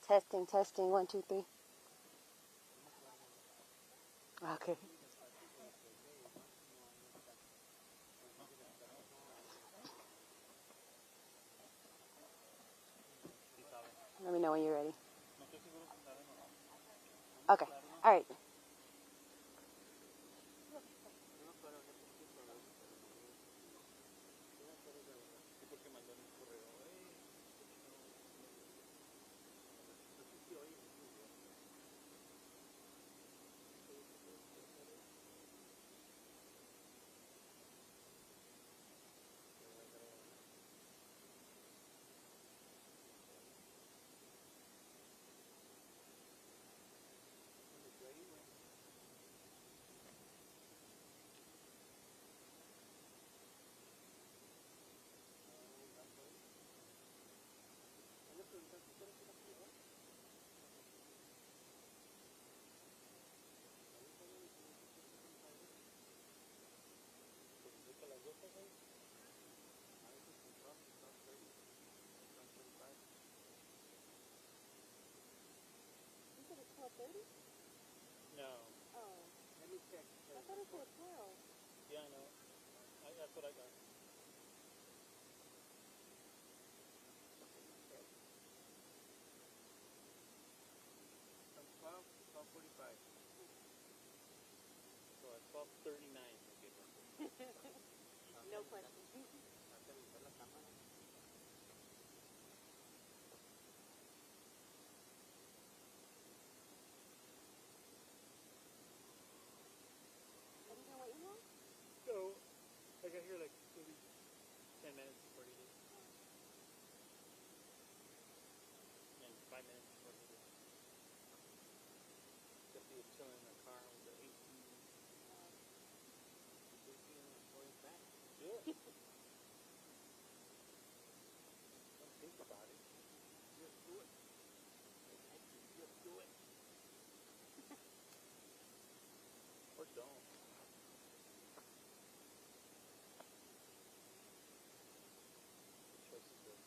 Testing, testing, 1, 2, 3. Okay. Let me know when you're ready. Okay. All right. You said it's 12:30? No. Oh. Let me check. I thought it said 12. Yeah, I know. That's what I got. From 12 to 12:45. So at 12:39 we get one. No question. La cámara. Are you gonna wait long? No. I got here like maybe 10 minutes before he did. And 5 minutes before he did. Because he was chilling in the car with the AC. Going back. Yeah. Don't think about it. Just do it. Just do it. Or don't. The choice is yours.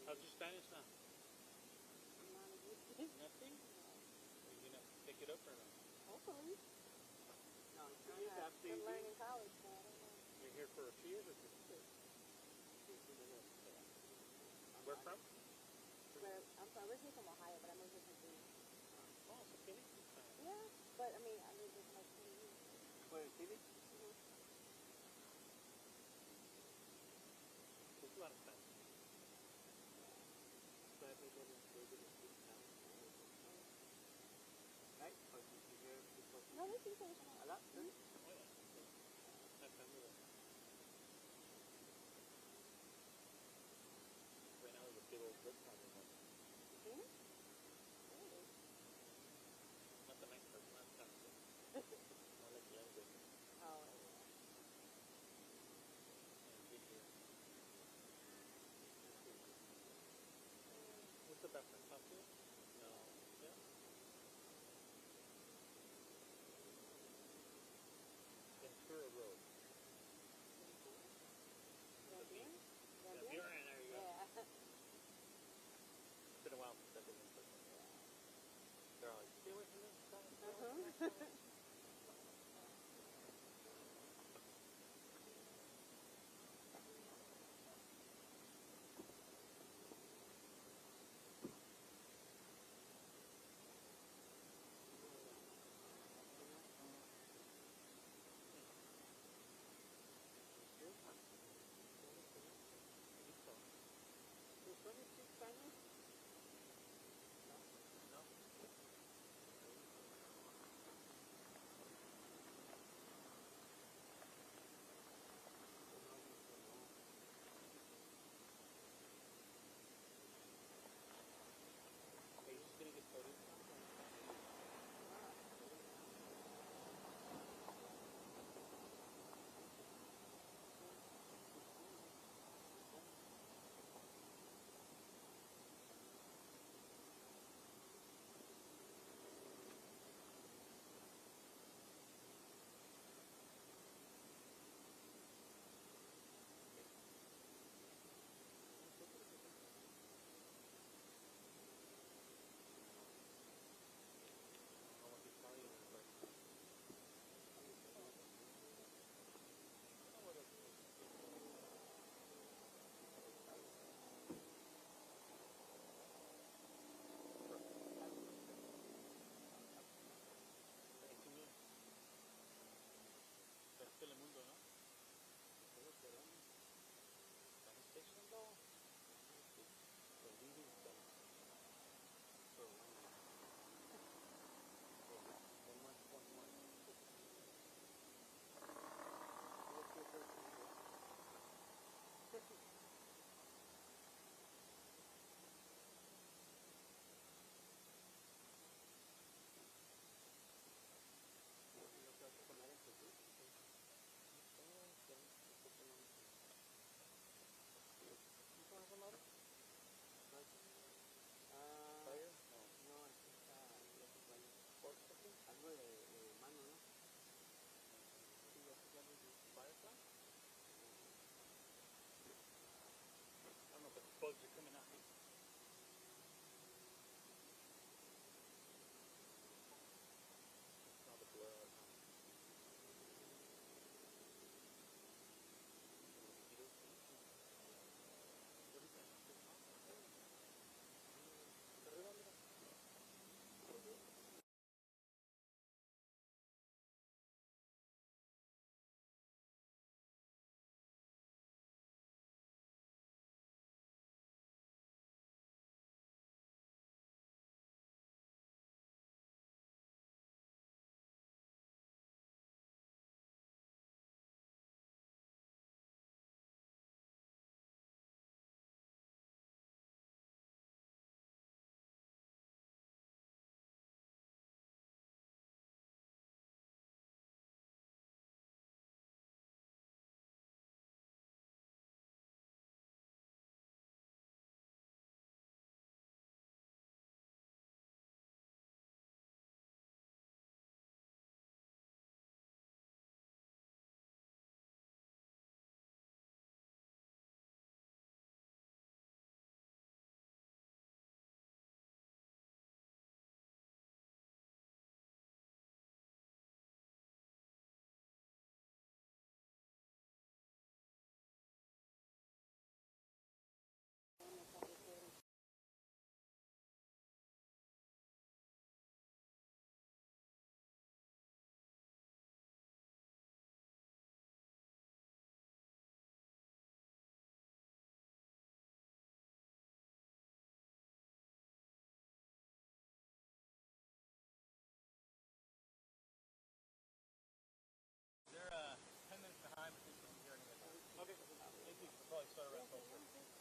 How's your Spanish now? Nothing? Are you gonna pick it up or no? Hopefully. No, I've been learning in college, so I don't know. You're here for a few years or 2? Where from? I'm originally from Ohio, but I moved here from Phoenix. Oh, so Phoenix is fine. Yeah, but I mean, I lived here for like 20 years. Where, Phoenix? There's a lot of Spanish. Right? Or did you hear people? No, they speak Spanish a lot. A lot? Mm-hmm. Oh, yeah. My family was. Right now there's a big old drug problem. Phoenix? Really? Not the nice part, not toxic. More like Glenwood. Oh, And Whittier. What's the background coffee? No. Yeah. Ventura Road.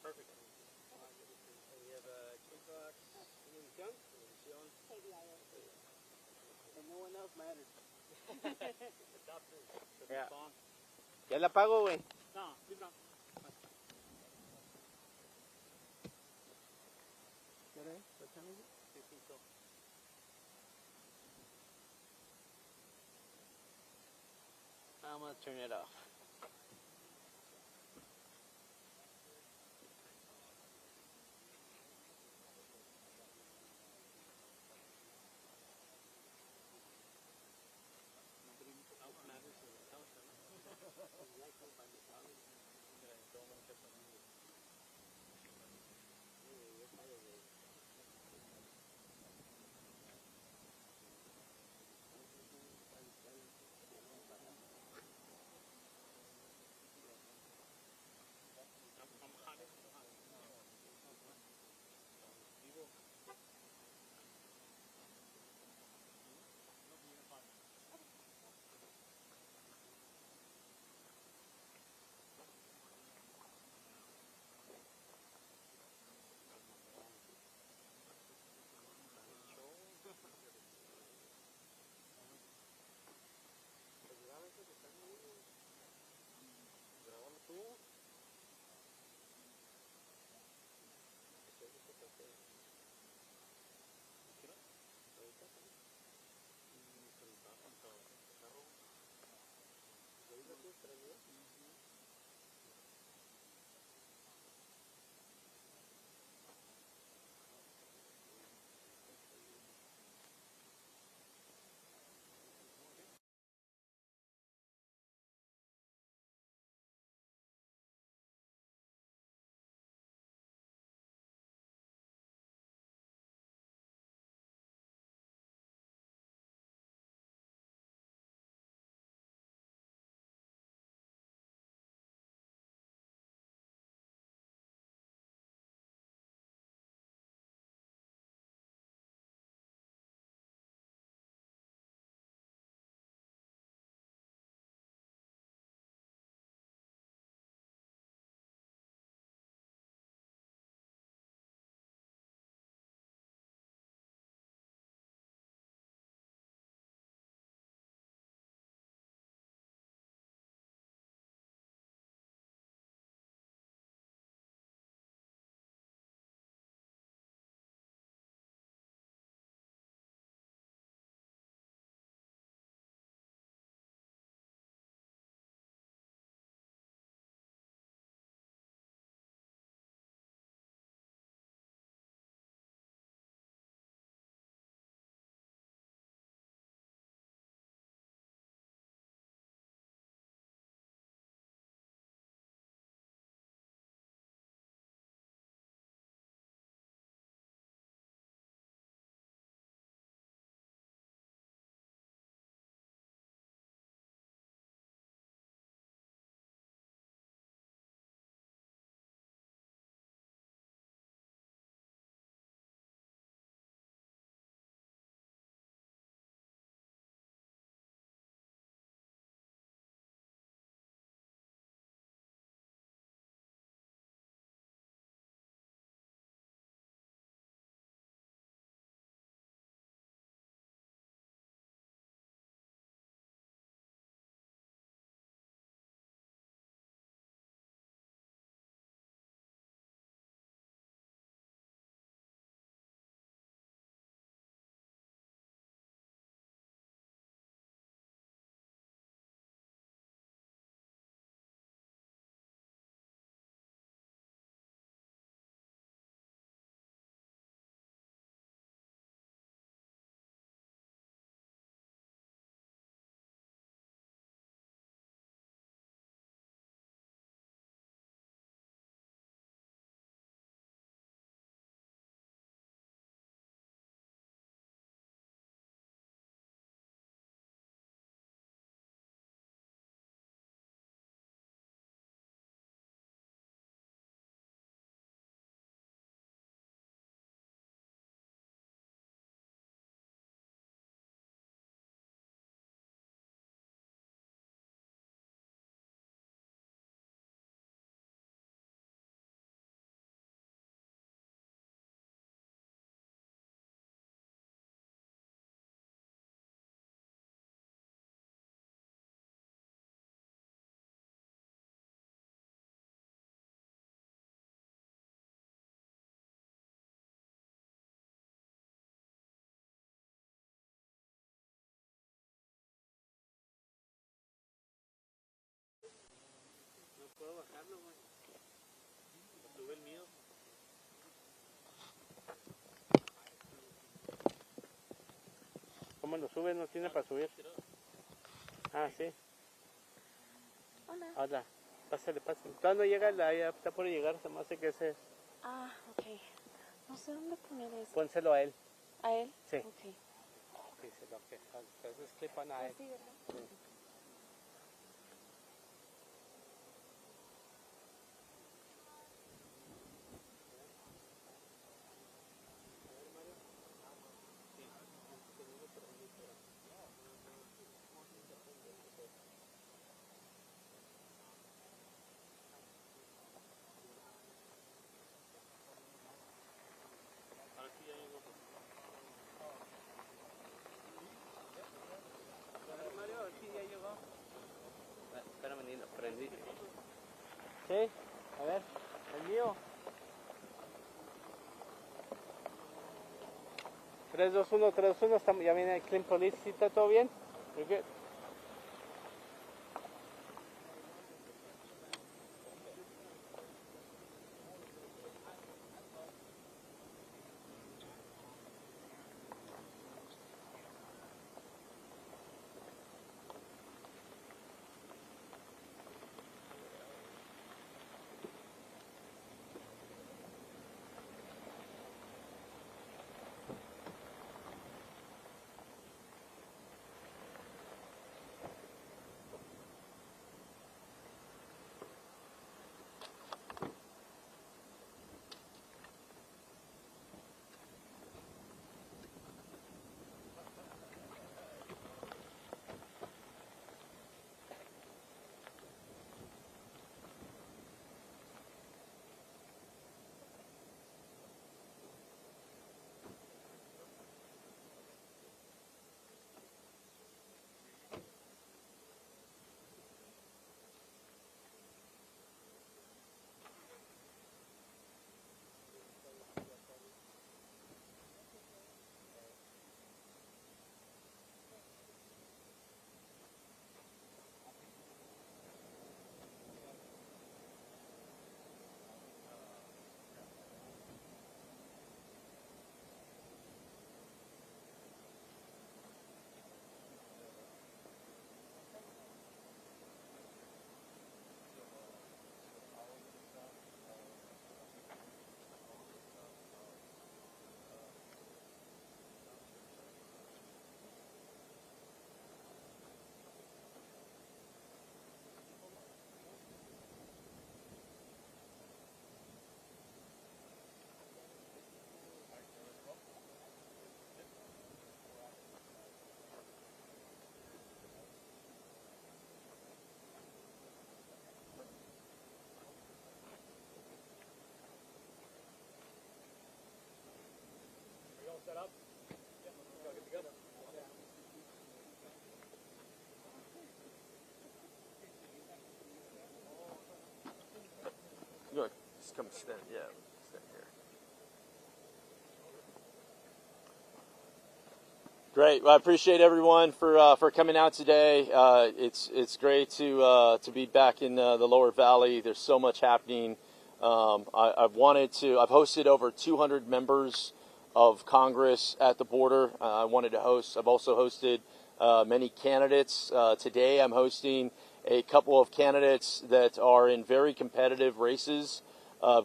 perfect. And you have a jukebox, televisión, KBIO. and no one else matters. The top three. The Yeah. song. Ya la pago, güey. No, please no. What time is it? 15 till. I'm gonna turn it off. Nobody else matters in the house. Puedo bajarlo, güey. Sube el mío. ¿Cómo lo sube? ¿No tiene para subir? Ah, sí. Hola. Hola. Pásale, pásale. Todavía no llega, ya está por llegar, se me hace que ese es. Ah, ok. No sé dónde poner eso. Pónselo a él. ¿A él? Sí. Ok. Díselo que entonces clipan a él. Así, ¿verdad? Sí. Mario, sí, ya llegó. Espérame, ni lo prendí. Sí, a ver, el mío. 321, 321, ya viene el Clean Police, ¿sí está todo bien? Muy bien. Good. Just come stand. Yeah, stand here. Great. Well, I appreciate everyone for coming out today. It's great to be back in the Lower Valley. There's so much happening. I've hosted over 200 members of Congress at the border. I wanted to host. I've also hosted many candidates. Today, I'm hosting a couple of candidates that are in very competitive races.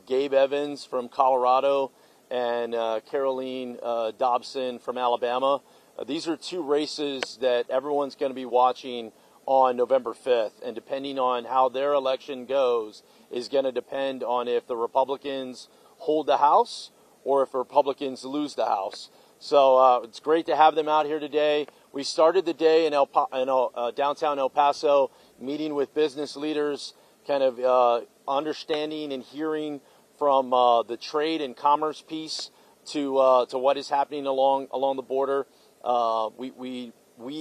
Gabe Evans from Colorado and Caroline Dobson from Alabama. These are two races that everyone's going to be watching on November 5th, and depending on how their election goes is going to depend on if the Republicans hold the House or if the Republicans lose the House. So it's great to have them out here today. We started the day in downtown El Paso, meeting with business leaders, kind of understanding and hearing from the trade and commerce piece to what is happening along the border. We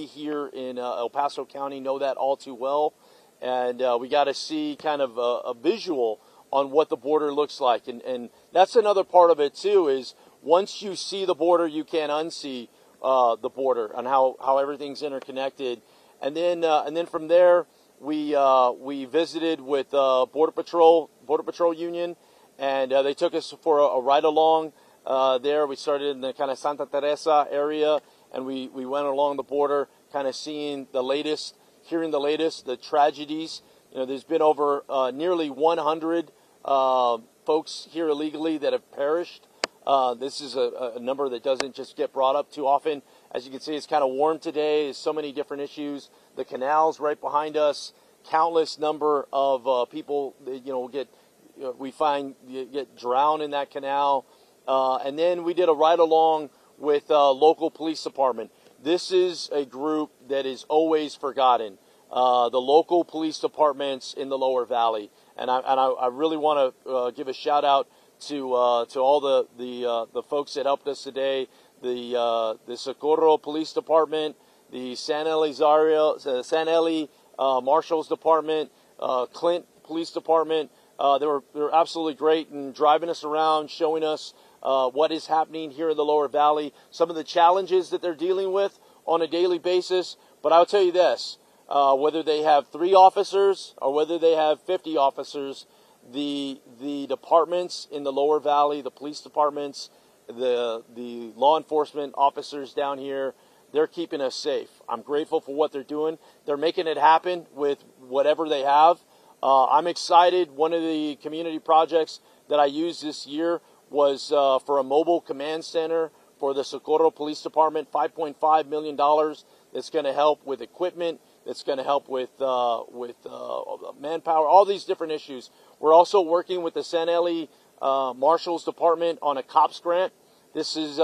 here in El Paso County know that all too well, and we got to see kind of a visual on what the border looks like, and that's another part of it too. Is once you see the border, you can't unsee the border and how everything's interconnected, and then from there, we visited with Border Patrol Union, and they took us for a ride along there. We started in the kind of Santa Teresa area, and we went along the border, kind of seeing the latest, hearing the latest, the tragedies. There's been over nearly 100 folks here illegally that have perished. This is a number that doesn't just get brought up too often. As you can see, it's kind of warm today. There's so many different issues. The canal's right behind us. Countless number of people that, get drowned in that canal. And then we did a ride along with local police department. This is a group that is always forgotten. The local police departments in the Lower Valley, and I really want to give a shout out to all the folks that helped us today. The Socorro Police Department, the San Elizario, San Eli Marshals Department, Clint Police Department. They were absolutely great in driving us around, showing us what is happening here in the Lower Valley, some of the challenges that they're dealing with on a daily basis. But I'll tell you this, whether they have 3 officers or whether they have 50 officers, the departments in the Lower Valley, the police departments, the law enforcement officers down here, they're keeping us safe. I'm grateful for what they're doing. They're making it happen with whatever they have. I'm excited. One of the community projects that I used this year was for a mobile command center for the Socorro Police Department, $5.5 million. That's going to help with equipment. That's going to help with manpower, all these different issues. We're also working with the San Eli Marshals Department on a COPS grant. This is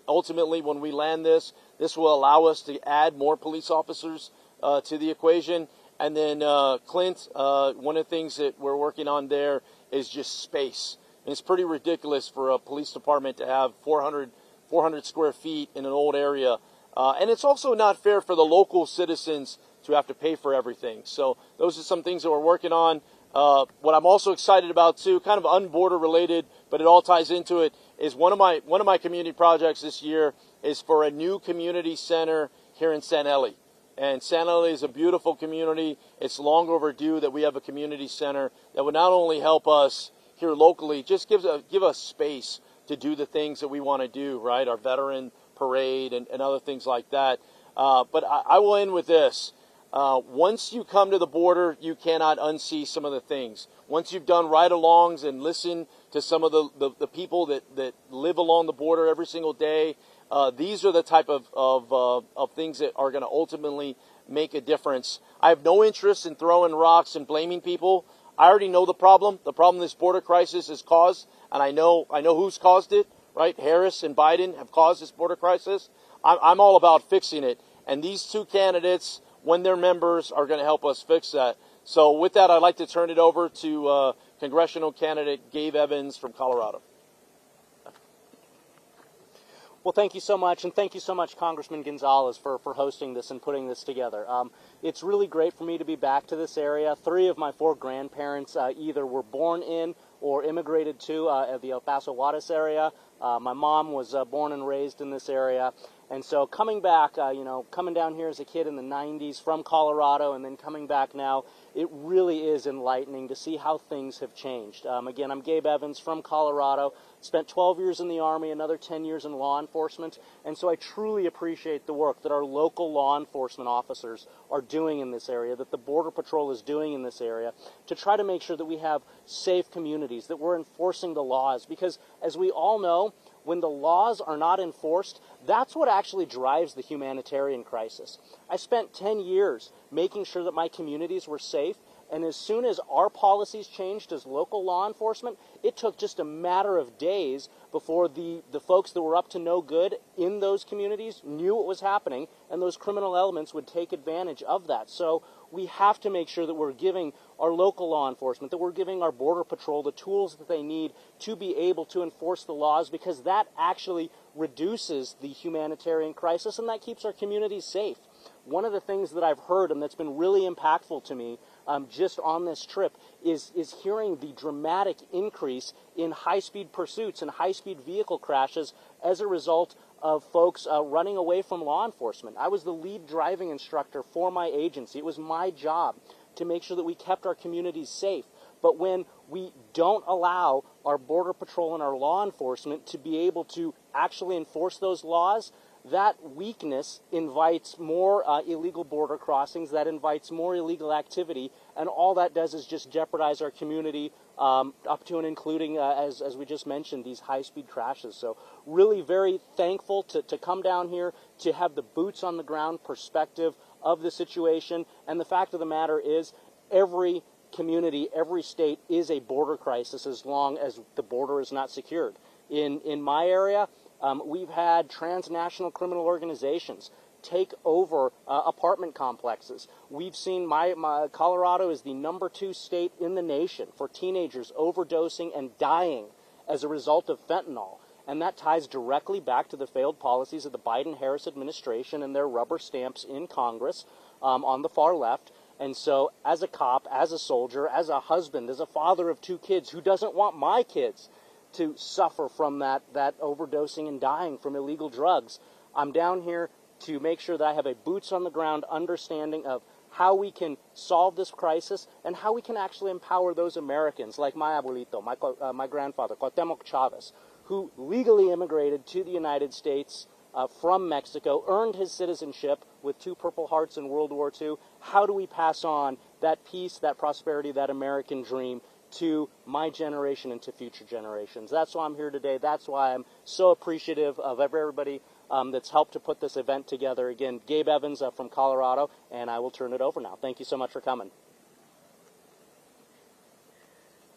ultimately, when we land this will allow us to add more police officers to the equation. And then Clint, one of the things that we're working on there is just space. And it's pretty ridiculous for a police department to have 400 square feet in an old area. And it's also not fair for the local citizens to have to pay for everything. So those are some things that we're working on. What I'm also excited about too, kind of unborder related, but it all ties into it, is one of my community projects this year is for a new community center here in San Eli. And San Eli is a beautiful community. It's long overdue that we have a community center that would not only help us here locally, just give us space to do the things that we want to do, right? Our veteran parade and other things like that. But I will end with this. Once you come to the border, you cannot unsee some of the things. Once you've done ride-alongs and listened to some of the people that live along the border every single day, these are the type of things that are going to ultimately make a difference. I have no interest in throwing rocks and blaming people. I already know the problem this border crisis has caused, and I know who's caused it, right? Harris and Biden have caused this border crisis. I'm all about fixing it, and these 2 candidates, when they're members, are going to help us fix that. So with that, I'd like to turn it over to congressional candidate Gabe Evans from Colorado. Well, thank you so much, and thank you so much, Congressman Gonzales, for hosting this and putting this together. It's really great for me to be back to this area. 3 of my 4 grandparents either were born in or immigrated to the El Paso Juarez area. My mom was born and raised in this area. And so coming back, coming down here as a kid in the 90s from Colorado and then coming back now, it really is enlightening to see how things have changed. Again, I'm Gabe Evans from Colorado, spent 12 years in the Army, another 10 years in law enforcement, and so I truly appreciate the work that our local law enforcement officers are doing in this area, that the Border Patrol is doing in this area, to try to make sure that we have safe communities, that we're enforcing the laws, because as we all know, when the laws are not enforced, that's what actually drives the humanitarian crisis. I spent 10 years making sure that my communities were safe, and as soon as our policies changed as local law enforcement, it took just a matter of days before the folks that were up to no good in those communities knew what was happening, and those criminal elements would take advantage of that. So we have to make sure that we're giving our local law enforcement, that we're giving our Border Patrol the tools that they need to be able to enforce the laws, because that actually reduces the humanitarian crisis and that keeps our communities safe. One of the things that I've heard and that's been really impactful to me just on this trip is hearing the dramatic increase in high-speed pursuits and high-speed vehicle crashes as a result of folks running away from law enforcement. I was the lead driving instructor for my agency. It was my job to make sure that we kept our communities safe. But when we don't allow our Border Patrol and our law enforcement to be able to actually enforce those laws, that weakness invites more illegal border crossings, that invites more illegal activity, and all that does is just jeopardize our community up to and including, as we just mentioned, these high-speed crashes. So really very thankful to come down here, to have the boots on the ground perspective of the situation. And the fact of the matter is, every community, every state is a border crisis as long as the border is not secured. In my area, we've had transnational criminal organizations take over apartment complexes. We've seen Colorado is the #2 state in the nation for teenagers overdosing and dying as a result of fentanyl. And that ties directly back to the failed policies of the Biden-Harris administration and their rubber stamps in Congress on the far left. And so as a cop, as a soldier, as a husband, as a father of 2 kids who doesn't want my kids to suffer from that overdosing and dying from illegal drugs, I'm down here to make sure that I have a boots on the ground understanding of how we can solve this crisis and how we can actually empower those Americans like my abuelito, my grandfather, Cuauhtemoc Chavez, who legally immigrated to the United States from Mexico, earned his citizenship with 2 Purple Hearts in World War II. How do we pass on that peace, that prosperity, that American dream to my generation and to future generations? That's why I'm here today. That's why I'm so appreciative of everybody that's helped to put this event together. Again, Gabe Evans from Colorado, and I will turn it over now. Thank you so much for coming.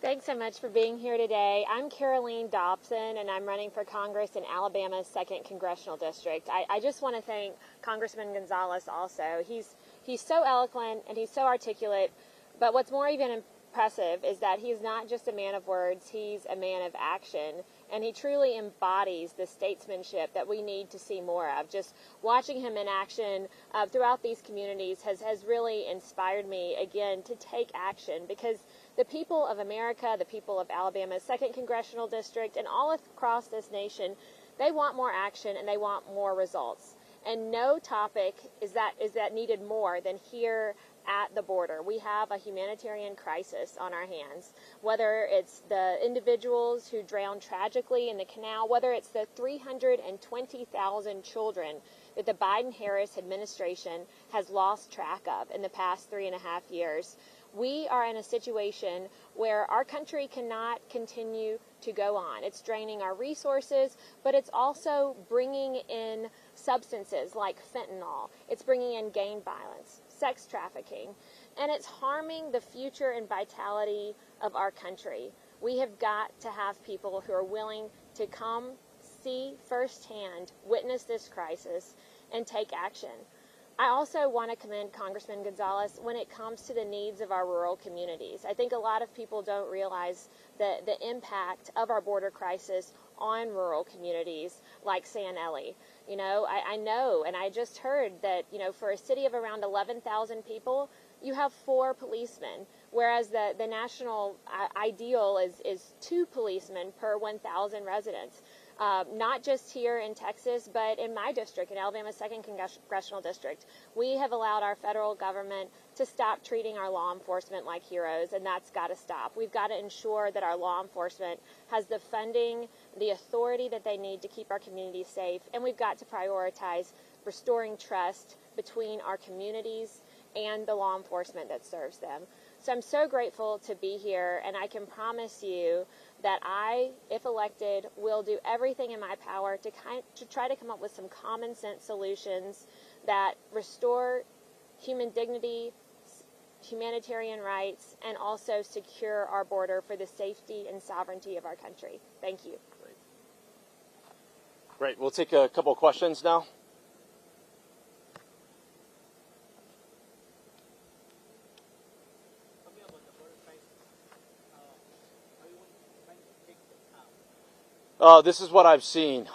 Thanks so much for being here today. I'm Caroline Dobson, and I'm running for Congress in Alabama's 2nd Congressional District. I just want to thank Congressman Gonzales also. He's so eloquent and he's so articulate, but what's more even impressive is that he's not just a man of words, he's a man of action, and he truly embodies the statesmanship that we need to see more of. Just watching him in action throughout these communities has really inspired me, again, to take action, because the people of America, the people of Alabama's 2nd Congressional District, and all across this nation, they want more action and they want more results. And no topic is that needed more than here at the border. We have a humanitarian crisis on our hands, whether it's the individuals who drowned tragically in the canal, whether it's the 320,000 children that the Biden-Harris administration has lost track of in the past 3.5 years. We are in a situation where our country cannot continue to go on. It's draining our resources, but it's also bringing in substances like fentanyl. It's bringing in gang violence, sex trafficking, and it's harming the future and vitality of our country. We have got to have people who are willing to come, see firsthand, witness this crisis, and take action. I also want to commend Congressman Gonzales when it comes to the needs of our rural communities. I think a lot of people don't realize the impact of our border crisis on rural communities like San Eli. You know, I know, and I just heard that, you know, for a city of around 11,000 people, you have 4 policemen, whereas the national ideal is 2 policemen per 1,000 residents. Not just here in Texas, but in my district, in Alabama's 2nd Congressional District. We have allowed our federal government to stop treating our law enforcement like heroes, and that's got to stop. We've got to ensure that our law enforcement has the funding, the authority that they need to keep our communities safe, and we've got to prioritize restoring trust between our communities and the law enforcement that serves them. So I'm so grateful to be here, and I can promise you that I, if elected, will do everything in my power to try to come up with some common sense solutions that restore human dignity, humanitarian rights, and also secure our border for the safety and sovereignty of our country. Thank you. Great. We'll take a couple of questions now. This is what I've seen.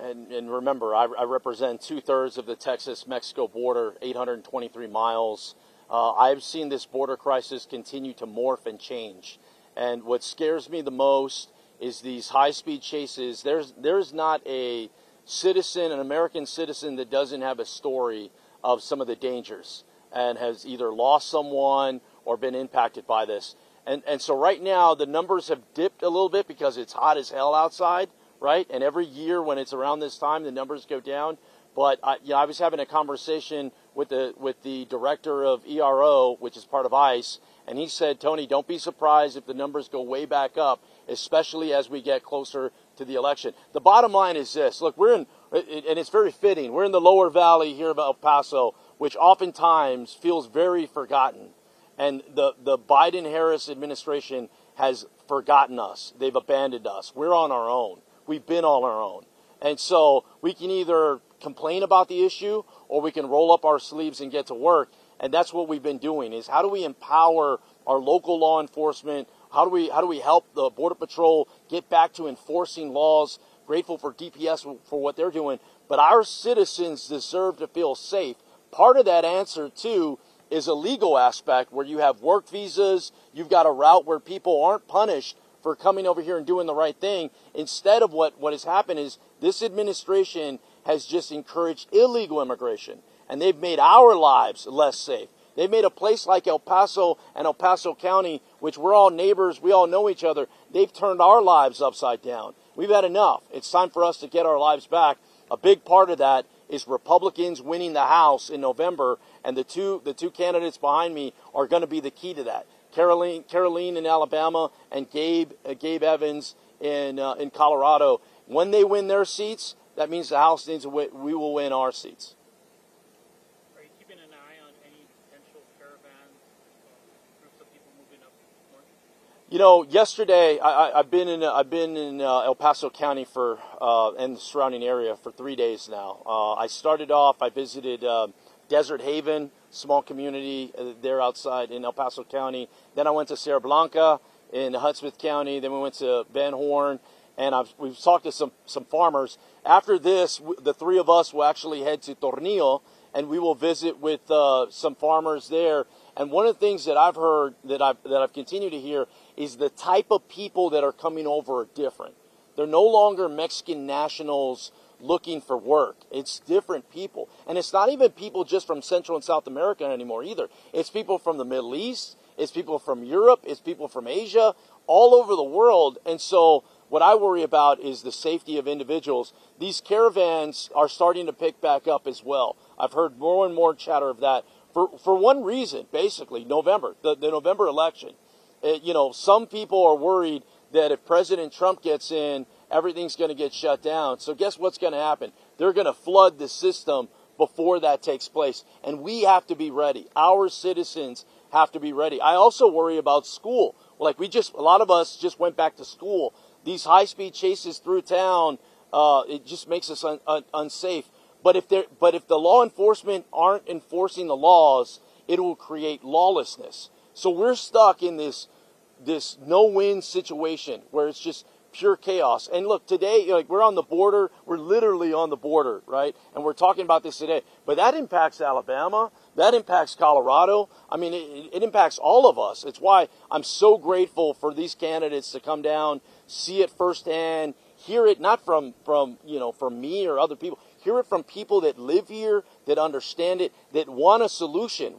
And remember, I represent 2/3 of the Texas-Mexico border, 823 miles. I've seen this border crisis continue to morph and change. And what scares me the most is these high-speed chases. There's not a citizen, an American citizen that doesn't have a story of some of the dangers and has either lost someone or been impacted by this. And so right now the numbers have dipped a little bit because it's hot as hell outside, right? And every year when it's around this time, the numbers go down. But I was having a conversation with the director of ERO, which is part of ICE, and he said, Tony, don't be surprised if the numbers go way back up, especially as we get closer to the election. The bottom line is this. Look, we're in, and it's very fitting, we're in the lower valley here of El Paso, which oftentimes feels very forgotten. And the Biden-Harris administration has forgotten us. They've abandoned us. We're on our own. We've been on our own. And so we can either complain about the issue or we can roll up our sleeves and get to work. And that's what we've been doing, is how do we empower our local law enforcement? How do we help the Border Patrol get back to enforcing laws? Grateful for DPS for what they're doing. But our citizens deserve to feel safe. Part of that answer, too, is a legal aspect where you have work visas. You've got a route where people aren't punished for coming over here and doing the right thing. Instead of what has happened is this administration has just encouraged illegal immigration, and they've made our lives less safe. They've made a place like El Paso and El Paso County, which we're all neighbors, we all know each other, they've turned our lives upside down. We've had enough. It's time for us to get our lives back. A big part of that is Republicans winning the House in November, and the two candidates behind me are going to be the key to that. Caroline in Alabama and Gabe Evans in Colorado. When they win their seats, that means the House needs to win, we will win our seats. Are you keeping an eye on any potential caravans, groups of people moving up north? You know, yesterday I've been in El Paso County and the surrounding area for 3 days now. I started off. I visited Desert Haven, small community there outside in El Paso County. Then I went to Sierra Blanca in Hudspeth County. Then we went to Van Horn, and we've talked to some farmers. After this, the three of us will actually head to Tornillo, and we will visit with some farmers there. And one of the things that I've heard, that I've continued to hear, is the type of people that are coming over are different. They're no longer Mexican nationals looking for work. It's different people. And it's not even people just from Central and South America anymore either. It's people from the Middle East. It's people from Europe. It's people from Asia, all over the world. And so what I worry about is the safety of individuals. These caravans are starting to pick back up as well. I've heard more and more chatter of that for one reason, basically, November, the November election. Some people are worried that if President Trump gets in, everything's going to get shut down. So guess what's going to happen? They're going to flood the system before that takes place. And we have to be ready. Our citizens have to be ready. I also worry about school. Like a lot of us just went back to school. These high-speed chases through town, it just makes us unsafe. But if the law enforcement aren't enforcing the laws, it will create lawlessness. So we're stuck in this no-win situation where it's just pure chaos. And look, today, we're on the border. We're literally on the border, right? And we're talking about this today. But that impacts Alabama. That impacts Colorado. I mean, it impacts all of us. It's why I'm so grateful for these candidates to come down, see it firsthand, hear it not from me or other people. Hear it from people that live here, that understand it, that want a solution.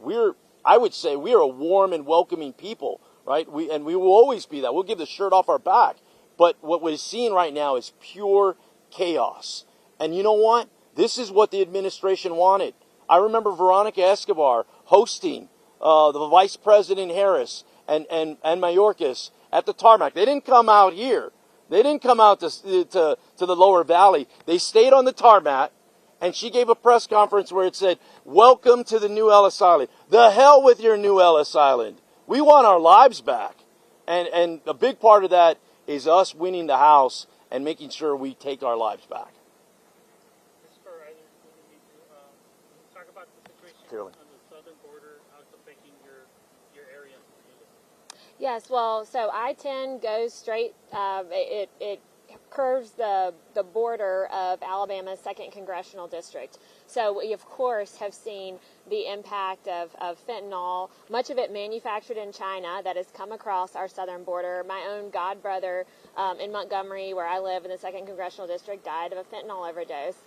I would say we are a warm and welcoming people, right? We will always be that. We'll give the shirt off our back. But what we're seeing right now is pure chaos. And you know what? This is what the administration wanted. I remember Veronica Escobar hosting the Vice President Harris and Mayorkas at the tarmac. They didn't come out here. They didn't come out to the lower valley. They stayed on the tarmac, and she gave a press conference where it said, "Welcome to the new Ellis Island." The hell with your new Ellis Island. We want our lives back. And a big part of that is us winning the House and making sure we take our lives back. Just for either of you to talk about the situation Clearly. on the southern border, how it's affecting your area. Yes, well, so I-10 goes straight, it curves the border of Alabama's 2nd Congressional District. So we, of course, have seen the impact of fentanyl, much of it manufactured in China, that has come across our southern border. My own godbrother in Montgomery, where I live in the 2nd Congressional District, died of a fentanyl overdose.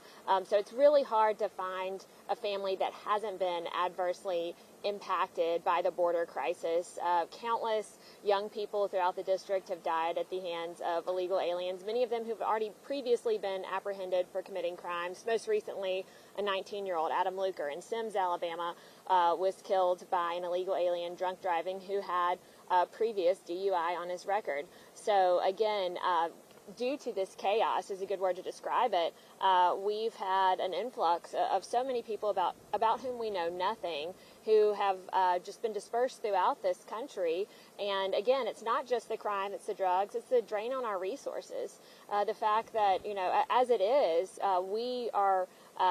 So it's really hard to find a family that hasn't been adversely impacted by the border crisis. Countless young people throughout the district have died at the hands of illegal aliens, many of them who've already previously been apprehended for committing crimes. Most recently, a 19-year-old, Adam Luker, in Sims, Alabama, was killed by an illegal alien drunk driving who had previous DUI on his record. So again, due to this chaos, is a good word to describe it, we've had an influx of so many people about whom we know nothing, who have just been dispersed throughout this country. And again, it's not just the crime, it's the drugs, it's the drain on our resources. The fact that, you know, as it is, we are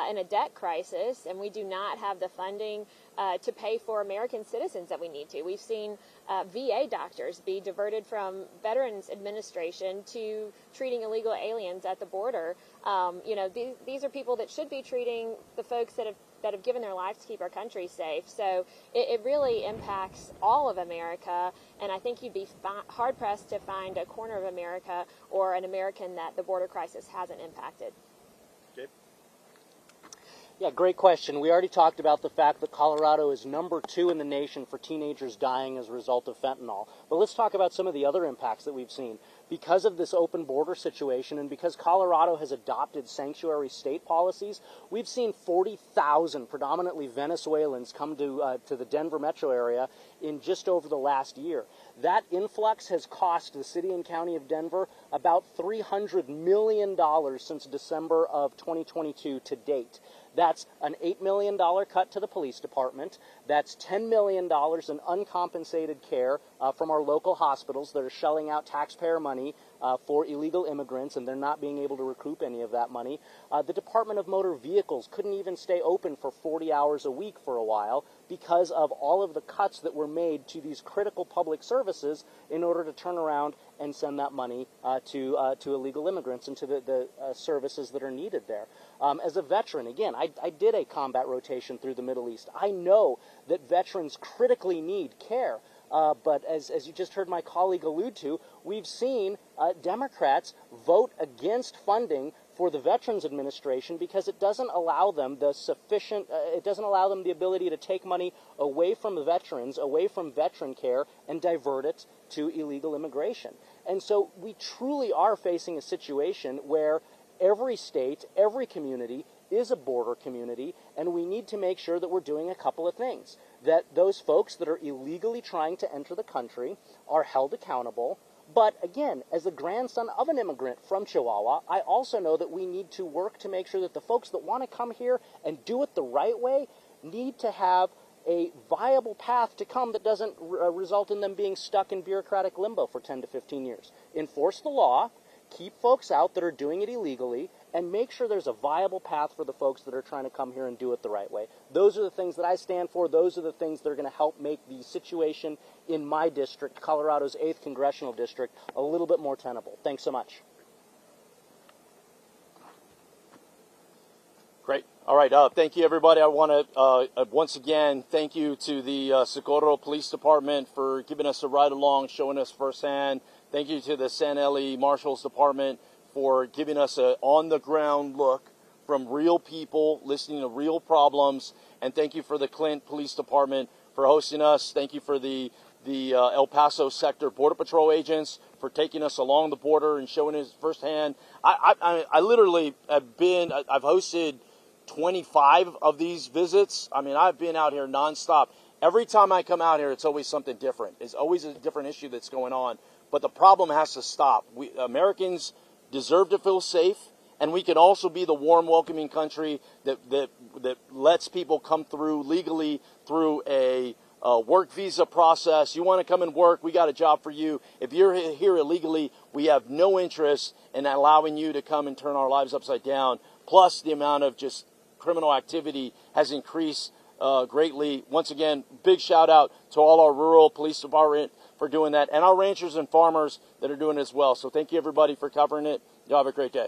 in a debt crisis, and we do not have the funding to pay for American citizens that we need to. We've seen VA doctors be diverted from Veterans Administration to treating illegal aliens at the border. You know, these are people that should be treating the folks that have given their lives to keep our country safe. So it really impacts all of America, and I think you'd be hard-pressed to find a corner of America or an American that the border crisis hasn't impacted. Yeah, great question. We already talked about the fact that Colorado is number 2 in the nation for teenagers dying as a result of fentanyl. But let's talk about some of the other impacts that we've seen. Because of this open border situation, and because Colorado has adopted sanctuary state policies, we've seen 40,000 predominantly Venezuelans come to the Denver metro area in just over the last year. That influx has cost the city and county of Denver about $300 million since December of 2022 to date. That's an $8 million cut to the police department. That's $10 million in uncompensated care from our local hospitals that are shelling out taxpayer money for illegal immigrants, and they're not being able to recoup any of that money. The Department of Motor Vehicles couldn't even stay open for 40 hours a week for a while because of all of the cuts that were made to these critical public services in order to turn around and send that money to illegal immigrants and to the services that are needed there. As a veteran, again, I did a combat rotation through the Middle East. I know that veterans critically need care. But as you just heard my colleague allude to, we've seen Democrats vote against funding for the Veterans Administration because it doesn't allow them the ability to take money away from the veterans, away from veteran care, and divert it to illegal immigration. And so we truly are facing a situation where every state, every community is a border community, and we need to make sure that we're doing a couple of things. That those folks that are illegally trying to enter the country are held accountable. But again, as a grandson of an immigrant from Chihuahua, I also know that we need to work to make sure that the folks that want to come here and do it the right way need to have a viable path to come that doesn't result in them being stuck in bureaucratic limbo for 10 to 15 years. Enforce the law, keep folks out that are doing it illegally, and make sure there's a viable path for the folks that are trying to come here and do it the right way. Those are the things that I stand for. Those are the things that are going to help make the situation in my district, Colorado's 8th Congressional District, a little bit more tenable. Thanks so much. Great. All right. Thank you, everybody. I want to once again thank you to the Socorro Police Department for giving us a ride along, showing us firsthand. Thank you to the San Eli Marshals Department for giving us an on-the-ground look from real people, listening to real problems. And thank you for the Clint Police Department for hosting us. Thank you for the El Paso Sector Border Patrol agents for taking us along the border and showing us firsthand. I literally I've hosted 25 of these visits. I mean, I've been out here nonstop. Every time I come out here, it's always something different. It's always a different issue that's going on. But the problem has to stop. Americans deserve to feel safe, and we can also be the warm, welcoming country that lets people come through legally through a work visa process. You want to come and work, we got a job for you. If you're here illegally, we have no interest in allowing you to come and turn our lives upside down. Plus, the amount of just criminal activity has increased greatly. Once again, big shout out to all our rural police department for doing that, and our ranchers and farmers that are doing it as well. So thank you, everybody, for covering it. Y'all have a great day.